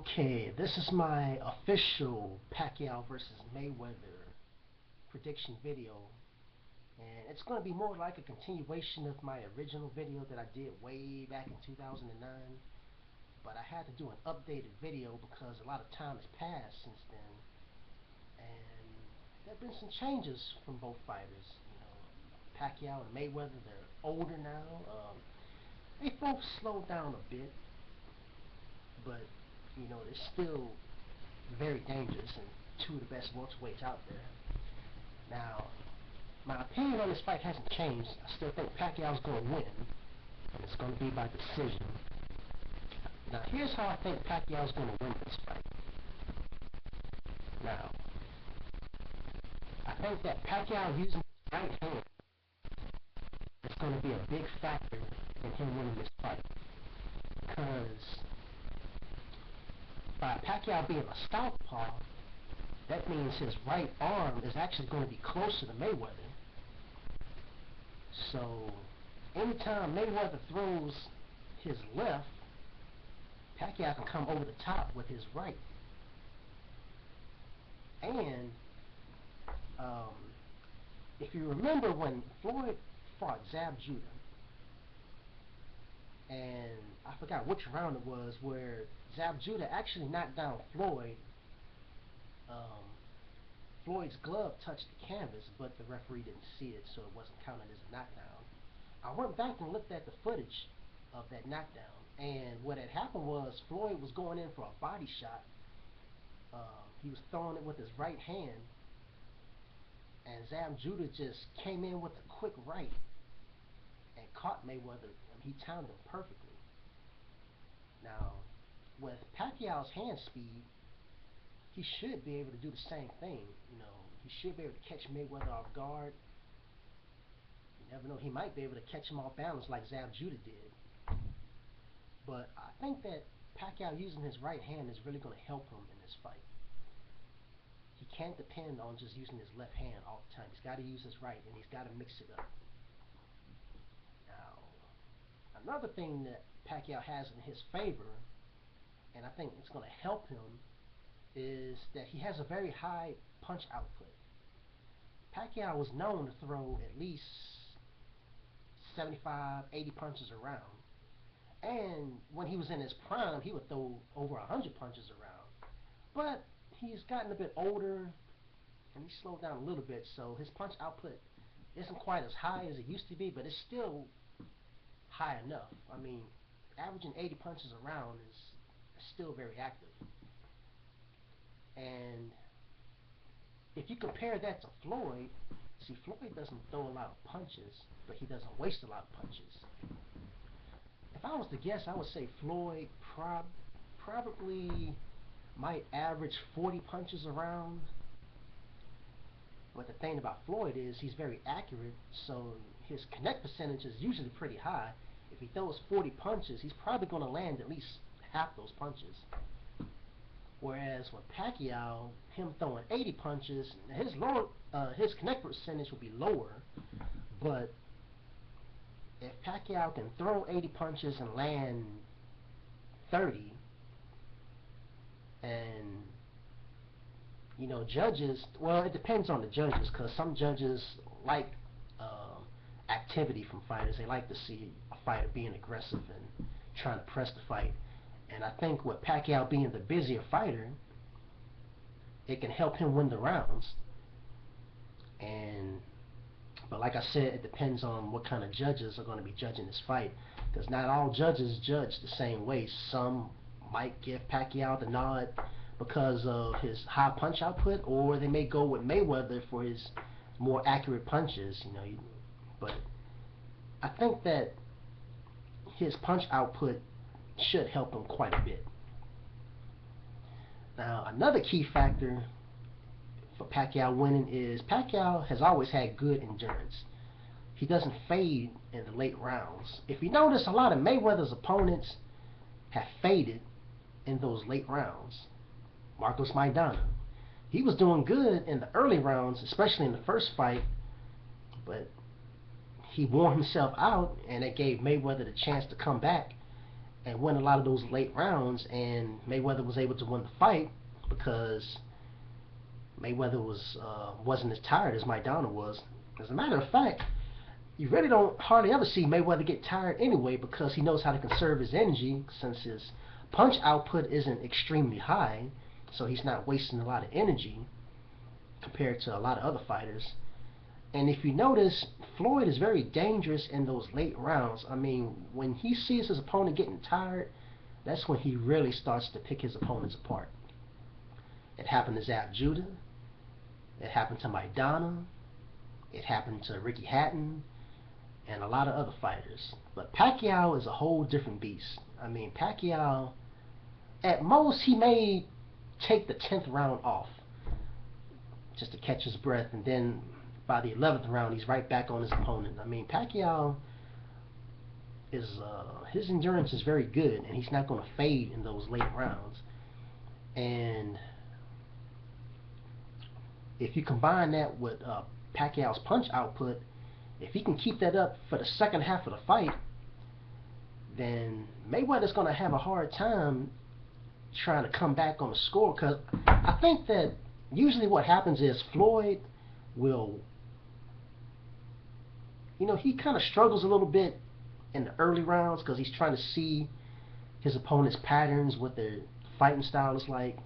Okay, this is my official Pacquiao versus Mayweather prediction video, and it's going to be more like a continuation of my original video that I did way back in 2009, but I had to do an updated video because a lot of time has passed since then, and there have been some changes from both fighters. Pacquiao and Mayweather, they're older now. They both slowed down a bit, but they're still very dangerous and two of the best welterweights out there. Now, my opinion on this fight hasn't changed. I still think Pacquiao's going to win, and it's going to be by decision. Now, here's how I think Pacquiao's going to win this fight. Now, I think that Pacquiao using his right hand is going to be a big factor in him winning this fight, because by Pacquiao being a southpaw, that means his right arm is actually going to be closer to Mayweather. So, anytime Mayweather throws his left, Pacquiao can come over the top with his right. And, if you remember when Floyd fought Zab Judah, and I forgot which round it was, where Zab Judah actually knocked down Floyd. Floyd's glove touched the canvas, but the referee didn't see it, so it wasn't counted as a knockdown. I went back and looked at the footage of that knockdown, and what had happened was Floyd was going in for a body shot. He was throwing it with his right hand, and Zab Judah just came in with a quick right and caught Mayweather. He timed him perfectly. Now, with Pacquiao's hand speed, he should be able to do the same thing. He should be able to catch Mayweather off guard. You never know, he might be able to catch him off balance like Zab Judah did. But I think that Pacquiao using his right hand is really going to help him in this fight. He can't depend on just using his left hand all the time. He's got to use his right, and he's got to mix it up. Now, another thing that Pacquiao has in his favor, and I think it's going to help him, is that he has a very high punch output. Pacquiao was known to throw at least 75, 80 punches around. And when he was in his prime, he would throw over 100 punches around. But he's gotten a bit older, and he's slowed down a little bit, so his punch output isn't quite as high as it used to be, but it's still high enough. I mean, averaging 80 punches around is still very active. And if you compare that to Floyd, see, Floyd doesn't throw a lot of punches, but he doesn't waste a lot of punches. If I was to guess, I would say Floyd probably might average 40 punches around. But the thing about Floyd is he's very accurate, so his connect percentage is usually pretty high. If he throws 40 punches, he's probably going to land at least half those punches. Whereas with Pacquiao, him throwing 80 punches, his connect percentage will be lower. But if Pacquiao can throw 80 punches and land 30, and judges, well, it depends on the judges, because some judges like activity from fighters. They like to see a fighter being aggressive and trying to press the fight. And I think with Pacquiao being the busier fighter, it can help him win the rounds. But like I said, it depends on what kind of judges are going to be judging this fight, because not all judges judge the same way. Some might give Pacquiao the nod because of his high punch output, or they may go with Mayweather for his more accurate punches. But I think that his punch output should help him quite a bit. Now, another key factor for Pacquiao winning is Pacquiao has always had good endurance. He doesn't fade in the late rounds. If you notice, a lot of Mayweather's opponents have faded in those late rounds. Marcos Maidana, he was doing good in the early rounds, especially in the first fight, but he wore himself out, and it gave Mayweather the chance to come back and win a lot of those late rounds, and Mayweather was able to win the fight because Mayweather wasn't as tired as Maidana was. As a matter of fact, you really don't hardly ever see Mayweather get tired anyway because he knows how to conserve his energy since his punch output isn't extremely high, so he's not wasting a lot of energy compared to a lot of other fighters. And if you notice, Floyd is very dangerous in those late rounds. I mean, when he sees his opponent getting tired, that's when he really starts to pick his opponents apart. It happened to Zab Judah. It happened to Maidana. It happened to Ricky Hatton and a lot of other fighters. But Pacquiao is a whole different beast. I mean, Pacquiao, at most, he may take the 10th round off just to catch his breath, and then by the 11th round, he's right back on his opponent. I mean, Pacquiao is his endurance is very good, and he's not going to fade in those late rounds. And if you combine that with Pacquiao's punch output, if he can keep that up for the second half of the fight, then Mayweather's going to have a hard time trying to come back on the score. Because I think that usually what happens is Floyd will, he kind of struggles a little bit in the early rounds because he's trying to see his opponent's patterns, what their fighting style is like.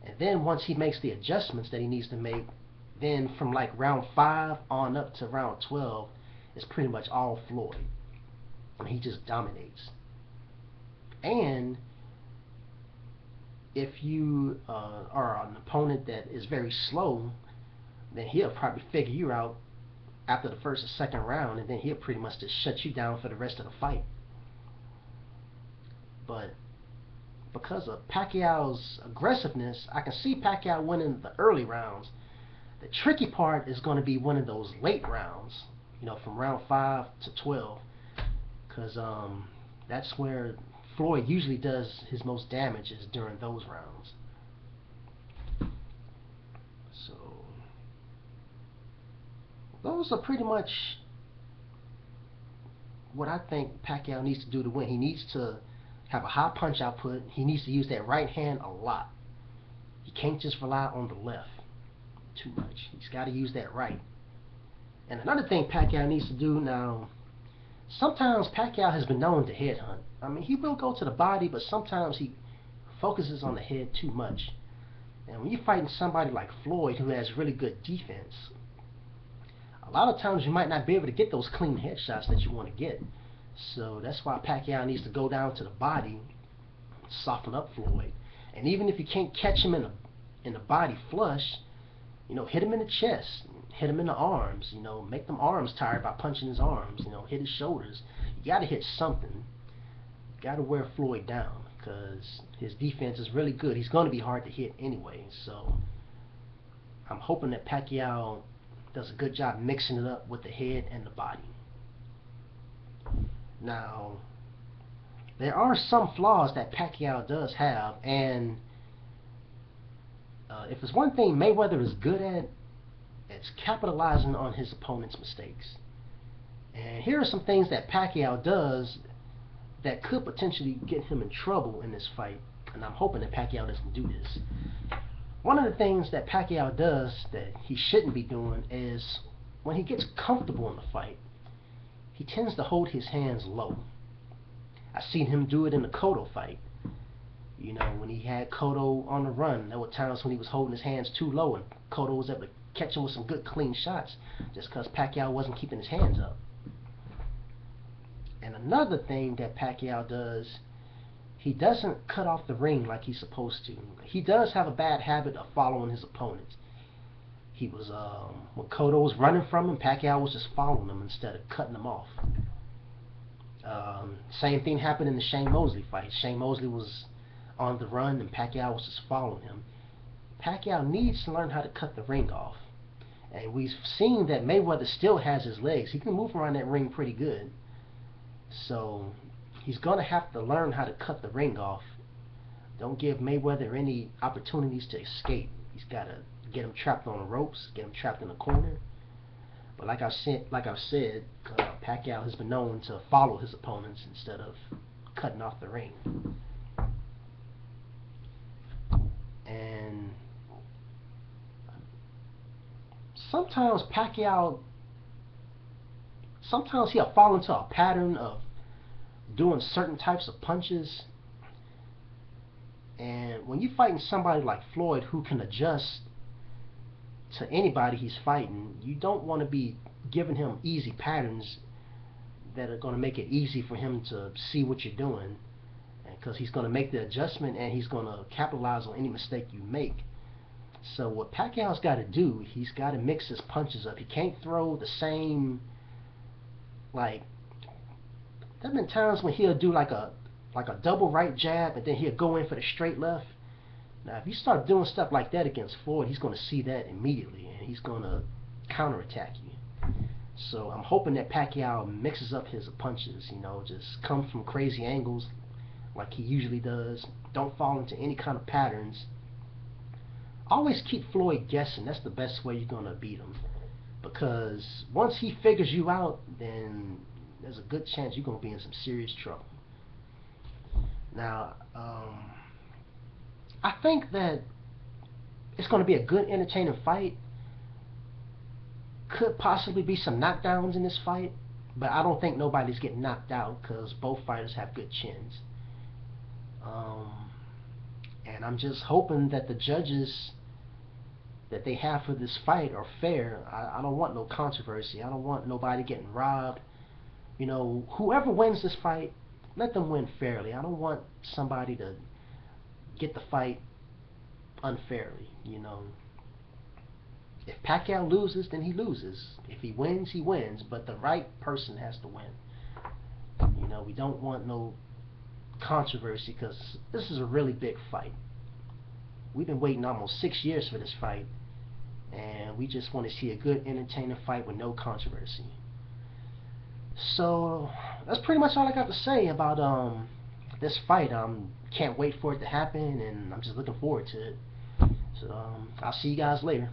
And then once he makes the adjustments that he needs to make, then from like round 5 on up to round 12, it's pretty much all Floyd. And he just dominates. And if you are an opponent that is very slow, then he'll probably figure you out after the first or second round, and then he'll pretty much just shut you down for the rest of the fight. But because of Pacquiao's aggressiveness, I can see Pacquiao winning the early rounds. The tricky part is going to be winning those late rounds, from round 5 to 12, because that's where Floyd usually does his most damage, is during those rounds. So those are pretty much what I think Pacquiao needs to do to win. He needs to have a high punch output. He needs to use that right hand a lot. He can't just rely on the left too much. He's got to use that right. And another thing Pacquiao needs to do now, sometimes Pacquiao has been known to headhunt. I mean, he will go to the body, but sometimes he focuses on the head too much. And when you're fighting somebody like Floyd, who has really good defense, a lot of times you might not be able to get those clean headshots that you want to get. So that's why Pacquiao needs to go down to the body, soften up Floyd. And even if you can't catch him in the body flush, hit him in the chest, hit him in the arms, make them arms tired by punching his arms, hit his shoulders. You got to hit something. You got to wear Floyd down because his defense is really good. He's going to be hard to hit anyway. So I'm hoping that Pacquiao does a good job mixing it up with the head and the body. Now, there are some flaws that Pacquiao does have, and if there's one thing Mayweather is good at, it's capitalizing on his opponent's mistakes. And here are some things that Pacquiao does that could potentially get him in trouble in this fight, and I'm hoping that Pacquiao doesn't do this. One of the things that Pacquiao does that he shouldn't be doing is when he gets comfortable in the fight, he tends to hold his hands low. I've seen him do it in the Cotto fight. When he had Cotto on the run, there were times when he was holding his hands too low, and Cotto was able to catch him with some good clean shots just because Pacquiao wasn't keeping his hands up. And another thing that Pacquiao does, he doesn't cut off the ring like he's supposed to. He does have a bad habit of following his opponents. He was, when Cotto was running from him, Pacquiao was just following him instead of cutting him off. Same thing happened in the Shane Mosley fight. Shane Mosley was on the run and Pacquiao was just following him. Pacquiao needs to learn how to cut the ring off. And we've seen that Mayweather still has his legs. He can move around that ring pretty good. So he's going to have to learn how to cut the ring off. Don't give Mayweather any opportunities to escape. He's got to get him trapped on the ropes, get him trapped in the corner. But like I've said, Pacquiao has been known to follow his opponents instead of cutting off the ring. And sometimes Pacquiao, sometimes he'll fall into a pattern of doing certain types of punches. And when you're fighting somebody like Floyd who can adjust to anybody he's fighting, you don't want to be giving him easy patterns that are going to make it easy for him to see what you're doing, because he's going to make the adjustment and he's going to capitalize on any mistake you make. So what Pacquiao's got to do, he's got to mix his punches up. He can't throw the same, like, there have been times when he'll do like a double right jab and then he'll go in for the straight left. Now if you start doing stuff like that against Floyd, he's going to see that immediately and he's going to counterattack you. So I'm hoping that Pacquiao mixes up his punches, you know, just comes from crazy angles like he usually does. Don't fall into any kind of patterns. Always keep Floyd guessing. That's the best way you're going to beat him. Because once he figures you out, then there's a good chance you're going to be in some serious trouble. Now, I think that it's going to be a good, entertaining fight. Could possibly be some knockdowns in this fight, but I don't think nobody's getting knocked out because both fighters have good chins. And I'm just hoping that the judges that they have for this fight are fair. I don't want no controversy. I don't want nobody getting robbed. You know, whoever wins this fight, let them win fairly. I don't want somebody to get the fight unfairly, you know. If Pacquiao loses, then he loses. If he wins, he wins. But the right person has to win. You know, we don't want no controversy because this is a really big fight. We've been waiting almost 6 years for this fight, and we just want to see a good, entertaining fight with no controversy. So that's pretty much all I got to say about this fight. Can't wait for it to happen, and I'm just looking forward to it. So I'll see you guys later.